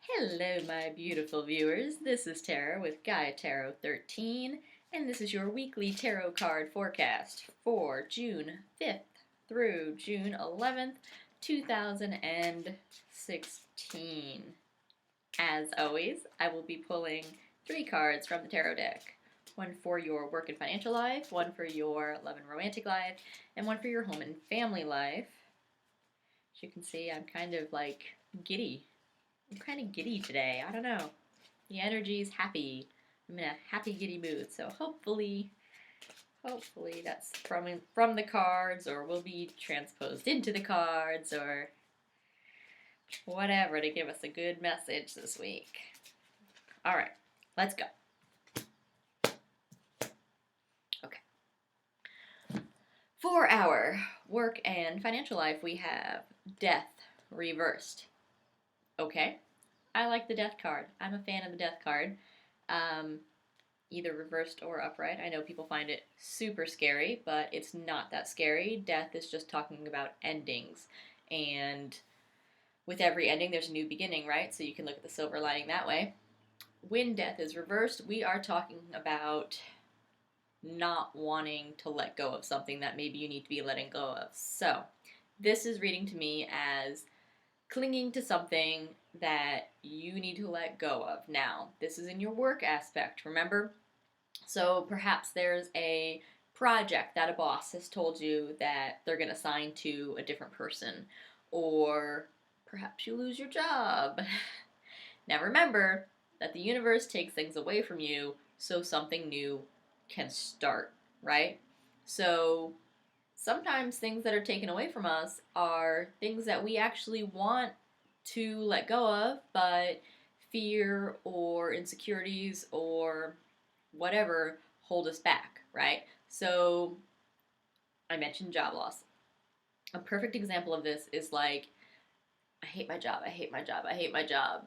Hello, my beautiful viewers. This is Tara with Gaia Tarot 13, and this is your weekly tarot card forecast for June 5th through June 11th, 2016. As always, I will be pulling 3 cards from the tarot deck. One for your work and financial life, one for your love and romantic life, and one for your home and family life. As you can see, I'm kind of like giddy. I'm kind of giddy today. I don't know. The energy's happy. I'm in a happy, giddy mood. So hopefully that's from the cards, or will be transposed into the cards, or whatever to give us a good message this week. All right, let's go. Okay. For our work and financial life, we have Death reversed. Okay. I like the Death card. I'm a fan of the Death card. Either reversed or upright. I know people find it super scary, but it's not that scary. Death is just talking about endings. And with every ending, there's a new beginning, right? So you can look at the silver lining that way. When death is reversed, we are talking about not wanting to let go of something that maybe you need to be letting go of. So this is reading to me as clinging to something that you need to let go of. Now, this is in your work aspect, remember? So perhaps there's a project that a boss has told you that they're going to assign to a different person, or perhaps you lose your job. Now remember that the universe takes things away from you so something new can start, right? So sometimes things that are taken away from us are things that we actually want to let go of, but fear or insecurities or whatever hold us back, right? So I mentioned job loss. A perfect example of this is like, I hate my job, I hate my job, I hate my job.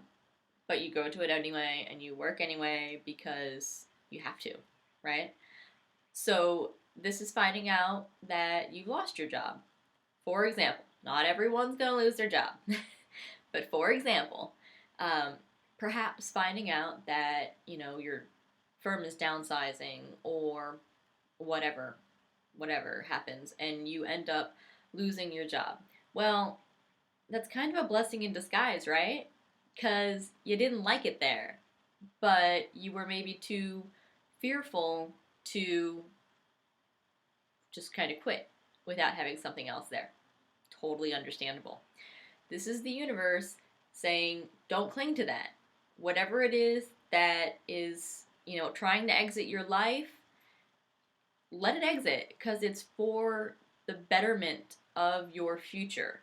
But you go to it anyway and you work anyway because you have to, right? So this is finding out that you lost your job. For example, not everyone's going to lose their job. But for example, perhaps finding out that, your firm is downsizing or whatever happens and you end up losing your job. Well, that's kind of a blessing in disguise, right? Because you didn't like it there, but you were maybe too fearful to just kind of quit without having something else there. Totally understandable. This is the universe saying, don't cling to that. Whatever it is that is, trying to exit your life, let it exit because it's for the betterment of your future.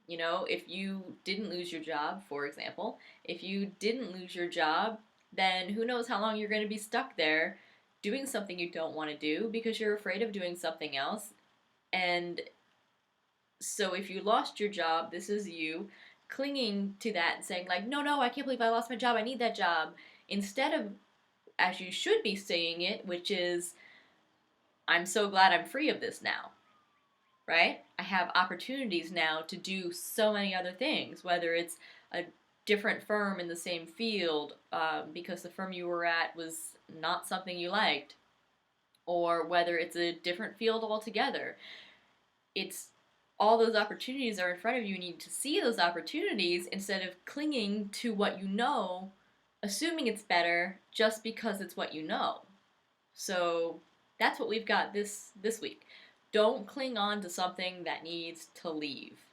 If you didn't lose your job, for example, if you didn't lose your job, then who knows how long you're going to be stuck there doing something you don't want to do because you're afraid of doing something else. And so if you lost your job, this is you clinging to that and saying like, no, I can't believe I lost my job. I need that job. Instead of, as you should be saying it, which is, I'm so glad I'm free of this now, right? I have opportunities now to do so many other things, whether it's a different firm in the same field because the firm you were at was not something you liked, or whether it's a different field altogether. It's all those opportunities are in front of you. You need to see those opportunities instead of clinging to what you know, assuming it's better just because it's what you know. So that's what we've got this week. Don't cling on to something that needs to leave.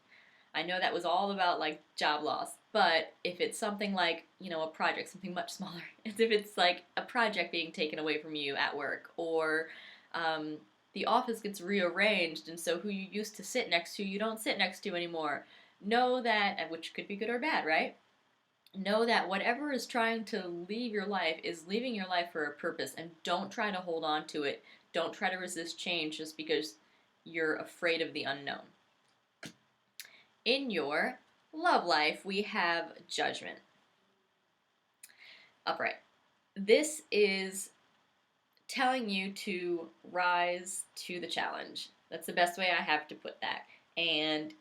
I know that was all about like job loss, but if it's something like, a project, something much smaller, if it's like a project being taken away from you at work, or the office gets rearranged and so who you used to sit next to, you don't sit next to anymore. Know that, which could be good or bad, right? Know that whatever is trying to leave your life is leaving your life for a purpose, and don't try to hold on to it. Don't try to resist change just because you're afraid of the unknown. In your love life, we have Judgment. Upright. This is telling you to rise to the challenge. That's the best way I have to put that. And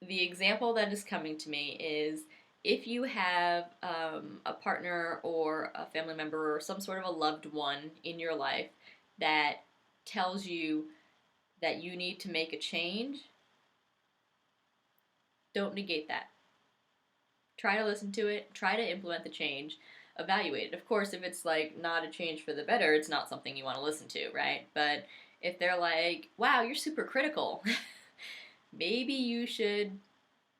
the example that is coming to me is if you have a partner or a family member or some sort of a loved one in your life that tells you that you need to make a change, don't negate that. Try to listen to it, try to implement the change, evaluate it. Of course, if it's like not a change for the better, it's not something you want to listen to, right? But if they're like, wow, you're super critical, maybe you should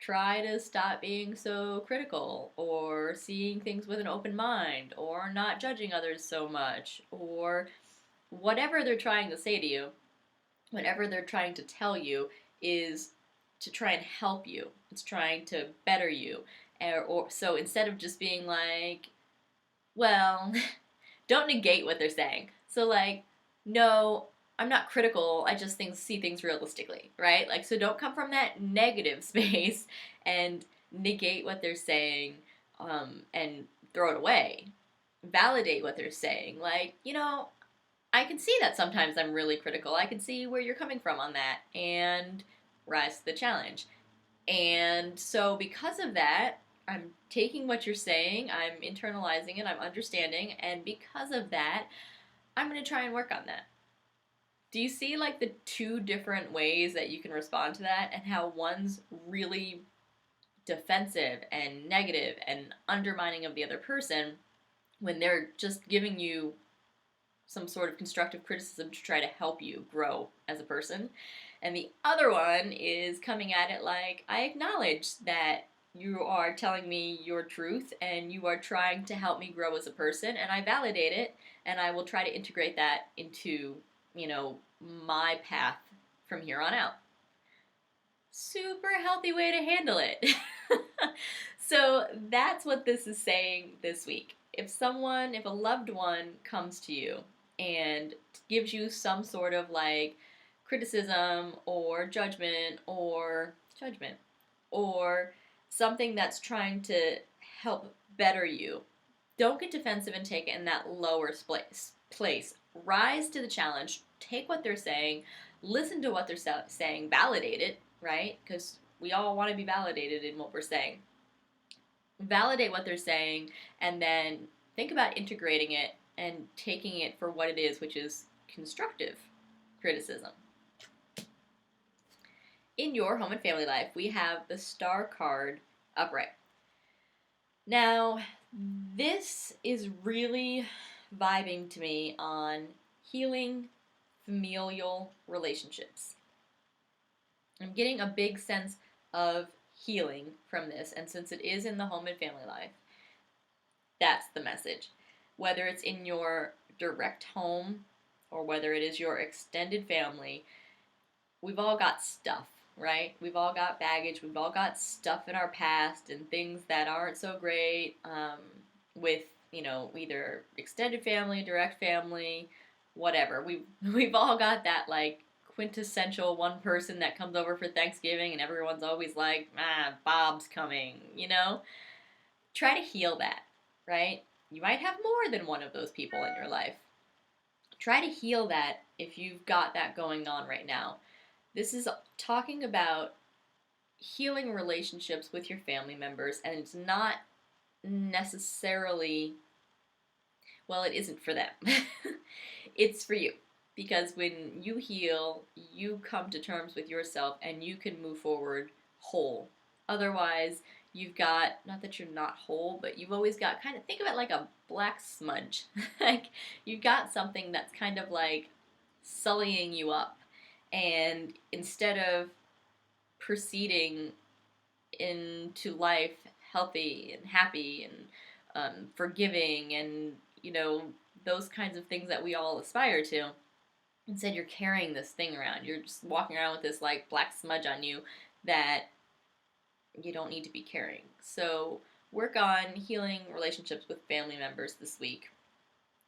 try to stop being so critical, or seeing things with an open mind, or not judging others so much, or whatever they're trying to say to you, whatever they're trying to tell you is to try and help you. It's trying to better you. Or so instead of just being like, well, don't negate what they're saying. So like, no, I'm not critical. I just see things realistically, right? Like, so don't come from that negative space and negate what they're saying, and throw it away. Validate what they're saying. Like, I can see that sometimes I'm really critical. I can see where you're coming from on that, and rise to the challenge. And so, because of that, I'm taking what you're saying, I'm internalizing it, I'm understanding, and because of that, I'm going to try and work on that. Do you see like the two different ways that you can respond to that, and how one's really defensive and negative and undermining of the other person when they're just giving you some sort of constructive criticism to try to help you grow as a person? And the other one is coming at it like, I acknowledge that you are telling me your truth and you are trying to help me grow as a person, and I validate it, and I will try to integrate that into, my path from here on out. Super healthy way to handle it. So that's what this is saying this week. If a loved one comes to you and gives you some sort of like criticism or judgment or something that's trying to help better you, don't get defensive and take it in that lower place. Rise to the challenge. Take what they're saying, listen to what they're saying, validate it, right? Because we all want to be validated in what we're saying. Validate what they're saying, and then think about integrating it and taking it for what it is, which is constructive criticism. In your home and family life, we have the Star card upright. Now, this is really vibing to me on healing familial relationships. I'm getting a big sense of healing from this, and since it is in the home and family life, that's the message. Whether it's in your direct home or whether it is your extended family, we've all got stuff, right? We've all got baggage, we've all got stuff in our past and things that aren't so great, with, either extended family, direct family, whatever. We've all got that, like, quintessential one person that comes over for Thanksgiving and everyone's always like, Bob's coming, Try to heal that, right? You might have more than one of those people in your life. Try to heal that if you've got that going on right now. This is talking about healing relationships with your family members, and it's not necessarily, well, it isn't for them. It's for you. Because when you heal, you come to terms with yourself and you can move forward whole. Otherwise, you've got, not that you're not whole, but you've always got, kind of, think of it like a black smudge. Like, you've got something that's kind of like sullying you up. And instead of proceeding into life healthy and happy and forgiving and, those kinds of things that we all aspire to, instead you're carrying this thing around. You're just walking around with this like black smudge on you that you don't need to be carrying. So work on healing relationships with family members this week.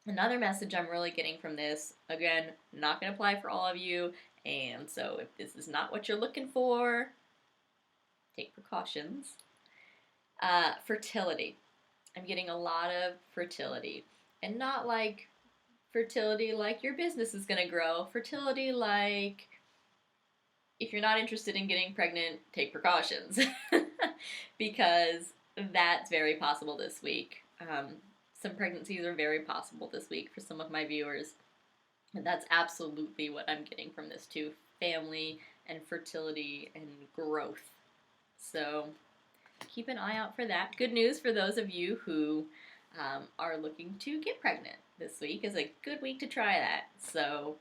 Another message I'm really getting from this, again, not going to apply for all of you, and so if this is not what you're looking for, take precautions. Fertility. I'm getting a lot of fertility. And not like fertility like your business is going to grow. Fertility like, if you're not interested in getting pregnant, take precautions. Because That's very possible this week. Some pregnancies are very possible this week for some of my viewers. And that's absolutely what I'm getting from this too. Family and fertility and growth. So keep an eye out for that. Good news for those of you who are looking to get pregnant. This week is a good week to try that. So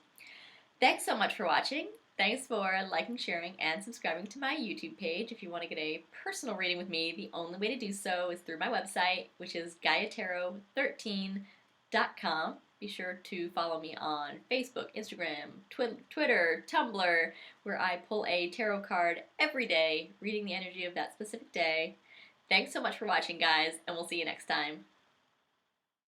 thanks so much for watching. Thanks for liking, sharing, and subscribing to my YouTube page. If you want to get a personal reading with me, the only way to do so is through my website, which is GaiaTarot13.com. Be sure to follow me on Facebook, Instagram, Twitter, Tumblr, where I pull a tarot card every day, reading the energy of that specific day. Thanks so much for watching, guys, and we'll see you next time.